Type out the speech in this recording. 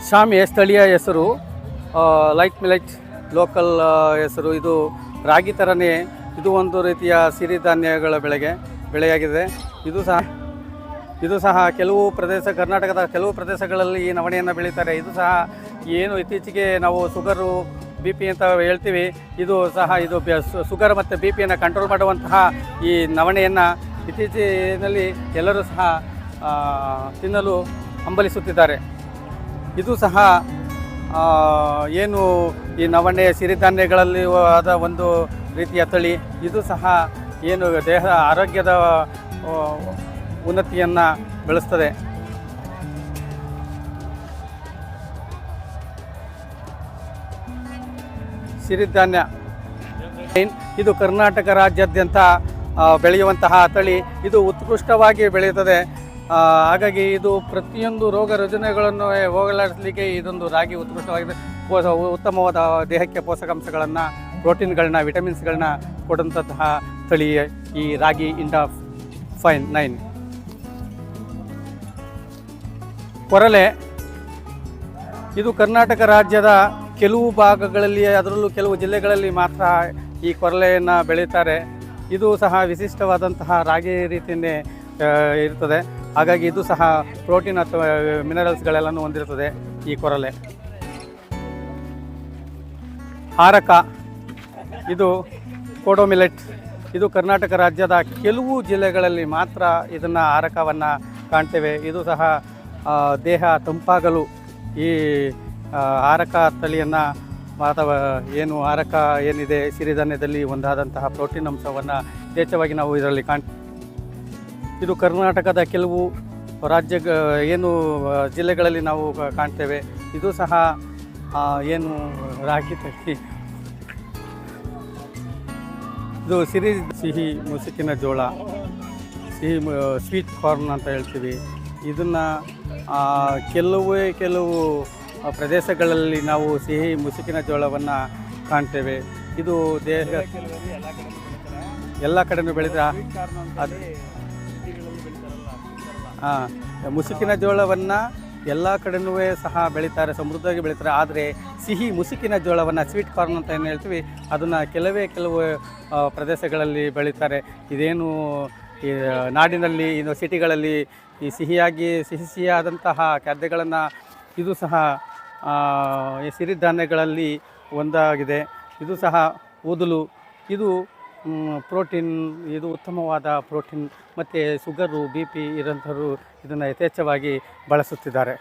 ಶಾಮಿ ಸ್ಥಳೀಯ ಹೆಸರು, light millet local ಹೆಸರು. ಇದು ರಾಗಿ ಥರನೇ ಇದು ಒಂದು ರೀತಿಯ ಸಿರಿಧಾನ್ಯಗಳ ಬೆಳೆಯಾಗಿದೆ. ಇದು ಸಹ ಕೆಲವು ಕರ್ನಾಟಕದ ಕೆಲವು ಪ್ರದೇಶಗಳಲ್ಲಿ ಈ ನವಣೆಯನ್ನು ಬೆಳೀತಾರೆ. ಇದು ಸಹ ಏನು ಇತ್ತೀಚೆಗೆ ನಾವು ಶುಗರು ಬಿ ಪಿ ಅಂತ ಹೇಳ್ತೀವಿ, ಇದು ಶುಗರ್ ಮತ್ತು ಬಿ ಪಿಯನ್ನು ಕಂಟ್ರೋಲ್ ಮಾಡುವಂತಹ ಈ ನವಣೆಯನ್ನು ಇತ್ತೀಚಿನಲ್ಲಿ ಎಲ್ಲರೂ ಸಹ ತಿನ್ನಲು ಹಂಬಲಿಸುತ್ತಿದ್ದಾರೆ. ಇದು ಸಹ ಏನು ಈ ನವಣೆ ಸಿರಿಧಾನ್ಯಗಳಲ್ಲಿ ಆದ ಒಂದು ರೀತಿಯ ತಳಿ. ಇದು ಸಹ ಏನು ದೇಹ ಆರೋಗ್ಯದ ಉನ್ನತಿಯನ್ನು ಬೆಳೆಸ್ತದೆ. ಸಿರಿಧಾನ್ಯ ಇದು ಕರ್ನಾಟಕ ರಾಜ್ಯಾದ್ಯಂತ ಬೆಳೆಯುವಂತಹ ತಳಿ. ಇದು ಉತ್ಕೃಷ್ಟವಾಗಿ ಬೆಳೆಯುತ್ತದೆ. ಹಾಗಾಗಿ ಇದು ಪ್ರತಿಯೊಂದು ರೋಗ ರುಜಿನಗಳನ್ನು ಹೋಗಲಾಡಿಸಲಿಕ್ಕೆ ಇದೊಂದು ರಾಗಿ ಉತ್ಕೃಷ್ಟವಾಗಿದೆ. ಉತ್ತಮವಾದ ದೇಹಕ್ಕೆ ಪೋಷಕಾಂಶಗಳನ್ನು, ಪ್ರೋಟೀನ್ಗಳನ್ನ, ವಿಟಮಿನ್ಸ್ಗಳನ್ನ ಕೊಡುವಂತಹ ತಳಿ ಈ ರಾಗಿ ಇಂಡಾ 9. ಕೊರಲೆ ಇದು ಕರ್ನಾಟಕ ರಾಜ್ಯದ ಕೆಲವು ಭಾಗಗಳಲ್ಲಿ, ಅದರಲ್ಲೂ ಕೆಲವು ಜಿಲ್ಲೆಗಳಲ್ಲಿ ಮಾತ್ರ ಈ ಕೊರಲೆಯನ್ನು ಬೆಳೀತಾರೆ. ಇದು ಸಹ ವಿಶಿಷ್ಟವಾದಂತಹ ರಾಗಿ ರೀತಿಯನ್ನೇ ಇರ್ತದೆ. ಹಾಗಾಗಿ ಇದು ಸಹ ಪ್ರೋಟೀನ್ ಅಥವಾ ಮಿನರಲ್ಸ್ಗಳೆಲ್ಲನೂ ಹೊಂದಿರುತ್ತದೆ ಈ ಕೊರಲೆ. ಹಾರಕ ಇದು ಕೋಡೋ ಮಿಲೆಟ್. ಇದು ಕರ್ನಾಟಕ ರಾಜ್ಯದ ಕೆಲವು ಜಿಲ್ಲೆಗಳಲ್ಲಿ ಮಾತ್ರ ಇದನ್ನು ಹಾರಕವನ್ನು ಕಾಣ್ತೇವೆ. ಇದು ಸಹ ದೇಹ ತಂಪಾಗಲು ಈ ಹಾರಕ ತಳಿಯನ್ನು ಅಥವಾ ಏನು ಹಾರಕ ಏನಿದೆ ಸಿರಿಧಾನ್ಯದಲ್ಲಿ ಒಂದಾದಂತಹ ಪ್ರೋಟೀನ್ ಅಂಶವನ್ನು ಯಥೇಚ್ಛವಾಗಿ ನಾವು ಇದರಲ್ಲಿ ಇದು ಕರ್ನಾಟಕದ ಕೆಲವು ಜಿಲ್ಲೆಗಳಲ್ಲಿ ನಾವು ಕಾಣ್ತೇವೆ. ಇದು ಸಹ ಏನು ರಾಗಿ ತಳಿ. ಇದು ಸಿಹಿ ಮುಸುಕಿನ ಜೋಳ, ಸ್ವೀಟ್ ಕಾರ್ನ್ ಅಂತ ಹೇಳ್ತೀವಿ. ಇದನ್ನು ಕೆಲವು ಪ್ರದೇಶಗಳಲ್ಲಿ ನಾವು ಸಿಹಿ ಮುಸುಕಿನ ಜೋಳವನ್ನು ಕಾಣ್ತೇವೆ. ಇದು ದೇಹ ಎಲ್ಲ ಕಡೆಯೂ ಬೆಳೀತಾರೆ. ಮುಸುಕಿನ ಜೋಳವನ್ನು ಎಲ್ಲ ಕಡೆಯೂ ಸಹ ಬೆಳೀತಾರೆ, ಸಮೃದ್ಧವಾಗಿ ಬೆಳೀತಾರೆ. ಆದರೆ ಸಿಹಿ ಮುಸುಕಿನ ಜೋಳವನ್ನು ಸ್ವೀಟ್ ಕಾರ್ನ್ ಅಂತ ಏನು ಹೇಳ್ತೀವಿ, ಅದನ್ನು ಕೆಲವು ಪ್ರದೇಶಗಳಲ್ಲಿ ಬೆಳೀತಾರೆ. ಇದೇನು ಈ ನಾಡಿನಲ್ಲಿ, ಇನ್ನು ಸಿಟಿಗಳಲ್ಲಿ ಈ ಸಿಹಿಯಾದಂತಹ ಖಾದ್ಯಗಳನ್ನು ಇದು ಸಹ ಈ ಸಿರಿಧಾನ್ಯಗಳಲ್ಲಿ ಒಂದಾಗಿದೆ. ಇದು ಸಹ ಊದಲು. ಇದು ಪ್ರೋಟೀನ್, ಇದು ಉತ್ತಮವಾದ ಪ್ರೋಟೀನ್ ಮತ್ತು ಶುಗರು, ಬಿ ಪಿ ಇರೋಂಥವ್ರು ಇದನ್ನು ಯಥೇಚ್ಛವಾಗಿ ಬಳಸುತ್ತಿದ್ದಾರೆ.